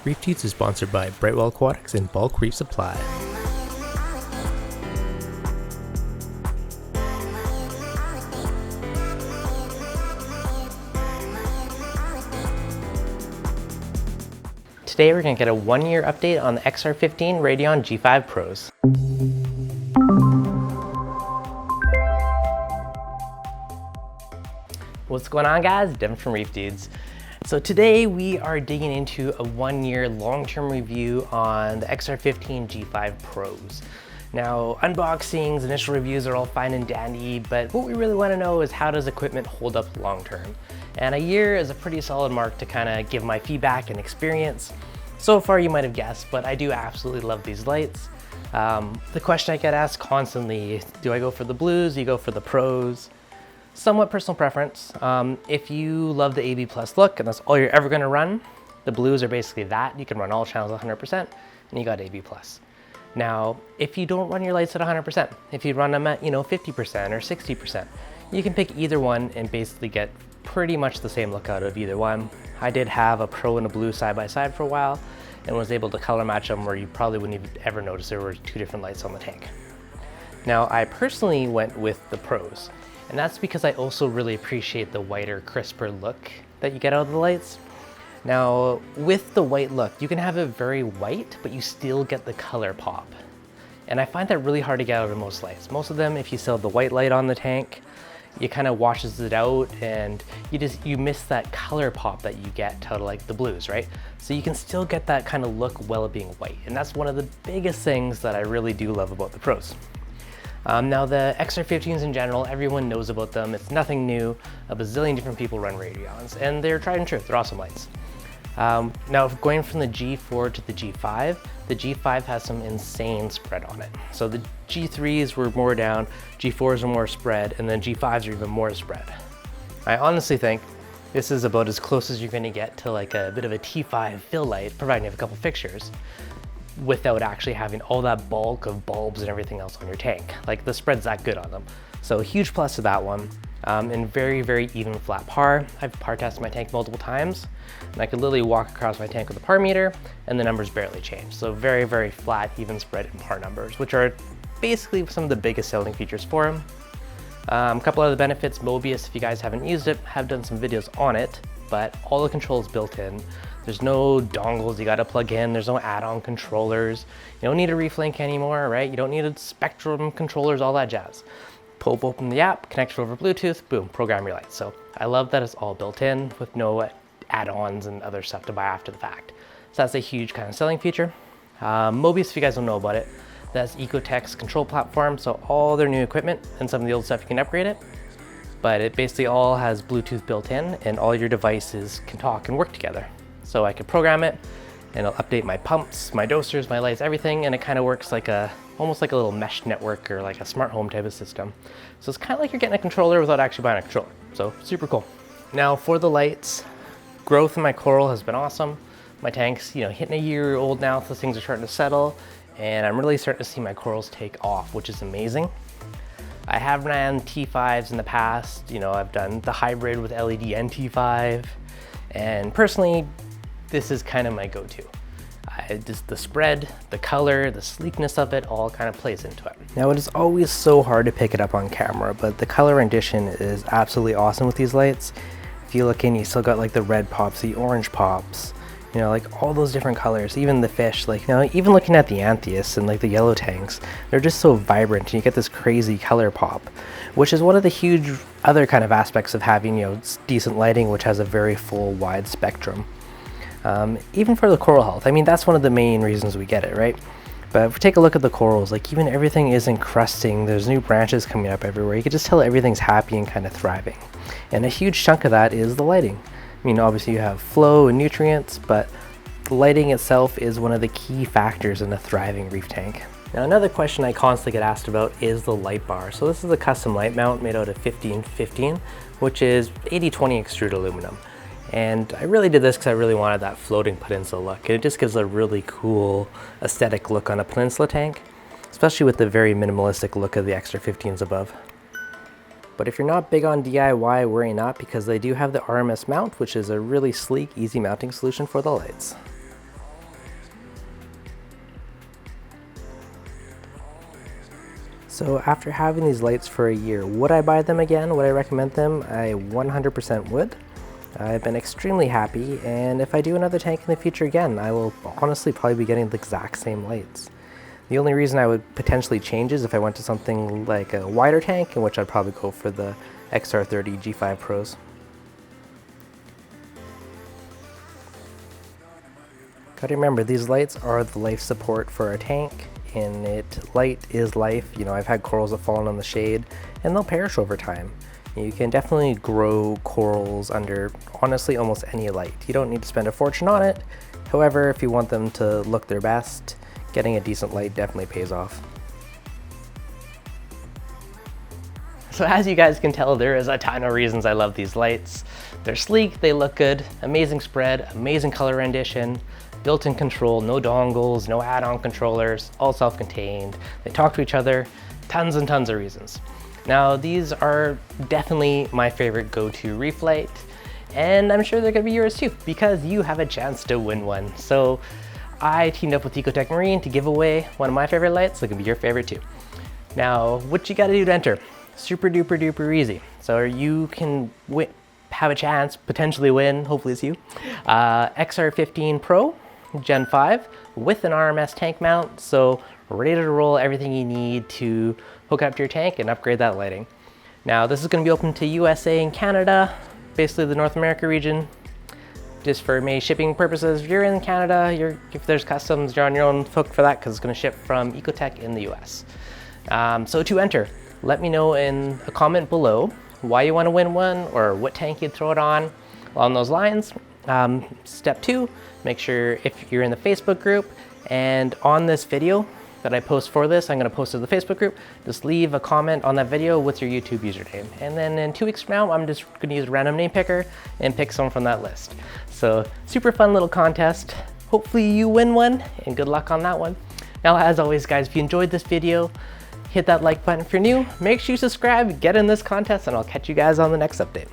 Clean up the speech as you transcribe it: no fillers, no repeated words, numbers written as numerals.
ReefDudes is sponsored by Brightwell Aquatics and Bulk Reef Supply. Today we're going to get a 1-year update on the XR15 Radion G5 Pros. What's going on, guys? Devin from ReefDudes. So today we are digging into a 1-year long-term review on the XR15 G5 Pros. Now, unboxings, initial reviews are all fine and dandy, but what we really want to know is how does equipment hold up long-term? And a year is a pretty solid mark to kind of give my feedback and experience. So far you might have guessed, but I do absolutely love these lights. The question I get asked constantly, do I go for the blues, do you go for the pros? Somewhat personal preference. If you love the AB Plus look and that's all you're ever gonna run, the blues are basically that. You can run all channels 100% and you got AB Plus. Now, if you don't run your lights at 100%, if you run them at 50% or 60%, you can pick either one and basically get pretty much the same look out of either one. I did have a pro and a blue side by side for a while and was able to color match them where you probably wouldn't even ever notice there were two different lights on the tank. Now, I personally went with the pros. And that's because I also really appreciate the whiter, crisper look that you get out of the lights. Now, with the white look, you can have it very white, but you still get the color pop. And I find that really hard to get out of most lights. Most of them, if you still have the white light on the tank, it kind of washes it out and you miss that color pop that you get out of like the blues, right? So you can still get that kind of look while being white. And that's one of the biggest things that I really do love about the pros. Now the XR15s in general, everyone knows about them. It's nothing new. A bazillion different people run Radions and they're tried and true. They're awesome lights. Now going from the G4 to the G5 has some insane spread on it. So the G3s were more down, G4s are more spread, and then G5s are even more spread. I honestly think this is about as close as you're gonna get to like a bit of a T5 fill light, providing you have a couple fixtures, without actually having all that bulk of bulbs and everything else on your tank. Like the spread's that good on them. So huge plus to that one. And very, very even flat par. I've par tested my tank multiple times and I could literally walk across my tank with a par meter and the numbers barely change. So very, very flat, even spread in par numbers, which are basically some of the biggest selling features for them. A couple other benefits, Mobius, if you guys haven't used it, have done some videos on it, but all the controls built in. There's no dongles you gotta plug in, there's no add-on controllers. You don't need a ReefLink anymore, right? You don't need a Spectrum controllers, all that jazz. Pop open the app, connect it over Bluetooth, boom, program your lights. So I love that it's all built in with no add-ons and other stuff to buy after the fact. So that's a huge kind of selling feature. Mobius, if you guys don't know about it, that's EcoTech's control platform. So all their new equipment and some of the old stuff, you can upgrade it. But it basically all has Bluetooth built in and all your devices can talk and work together. So I could program it and it'll update my pumps, my dosers, my lights, everything. And it kind of works like almost like a little mesh network or like a smart home type of system. So it's kind of like you're getting a controller without actually buying a controller. So super cool. Now for the lights, growth in my coral has been awesome. My tank's hitting a year old now, so things are starting to settle. And I'm really starting to see my corals take off, which is amazing. I have ran T5s in the past. I've done the hybrid with LED and T5. And personally, this is kind of my go-to. Just the spread, the color, the sleekness of it all kind of plays into it. Now it is always so hard to pick it up on camera, but the color rendition is absolutely awesome with these lights. If you look in, you still got like the red pops, the orange pops, like all those different colors, even the fish, like, even looking at the Antheus and like the yellow tanks, they're just so vibrant and you get this crazy color pop, which is one of the huge other kind of aspects of having, decent lighting, which has a very full wide spectrum. Even for the coral health, that's one of the main reasons we get it, right? But if we take a look at the corals, like even everything is encrusting, there's new branches coming up everywhere. You can just tell everything's happy and kind of thriving. And a huge chunk of that is the lighting. Obviously you have flow and nutrients, but the lighting itself is one of the key factors in a thriving reef tank. Now another question I constantly get asked about is the light bar. So this is a custom light mount made out of 1515, which is 80/20 extruded aluminum. And I really did this because I really wanted that floating peninsula look. And it just gives a really cool aesthetic look on a peninsula tank, especially with the very minimalistic look of the XR15s above. But if you're not big on DIY, worry not, because they do have the RMS mount, which is a really sleek, easy mounting solution for the lights. So after having these lights for a year, would I buy them again? Would I recommend them? I 100% would. I've been extremely happy, and if I do another tank in the future again, I will honestly probably be getting the exact same lights. The only reason I would potentially change is if I went to something like a wider tank, in which I'd probably go for the XR30 G5 Pros. Gotta remember, these lights are the life support for our tank, and light is life. You know, I've had corals that fall on the shade, and they'll perish over time. You can definitely grow corals under, honestly, almost any light. You don't need to spend a fortune on it. However, if you want them to look their best, getting a decent light definitely pays off. So as you guys can tell, there is a ton of reasons I love these lights. They're sleek, they look good, amazing spread, amazing color rendition, built-in control, no dongles, no add-on controllers, all self-contained. They talk to each other, tons and tons of reasons. Now, these are definitely my favorite go-to reef light, and I'm sure they're gonna be yours too, because you have a chance to win one. So I teamed up with EcoTech Marine to give away one of my favorite lights. They can be your favorite too. Now, what you gotta do to enter? Super duper duper easy. So you can have a chance, potentially win, hopefully it's you, XR15 Pro Gen 5 with an RMS tank mount. So ready to roll, everything you need to hook up to your tank and upgrade that lighting. Now, this is going to be open to USA and Canada, basically the North America region. Just for May shipping purposes, if you're in Canada, if there's customs, you're on your own hook for that, because it's going to ship from EcoTech in the US. So to enter, let me know in a comment below why you want to win one or what tank you'd throw it on. Along those lines, step 2, make sure if you're in the Facebook group, and on this video that I post for this, I'm going to post to the Facebook group. Just leave a comment on that video with your YouTube username. And then in 2 weeks from now, I'm just going to use a random name picker and pick someone from that list. So super fun little contest. Hopefully you win one, and good luck on that one. Now, as always, guys, if you enjoyed this video, hit that like button if you're new. Make sure you subscribe, get in this contest, and I'll catch you guys on the next update.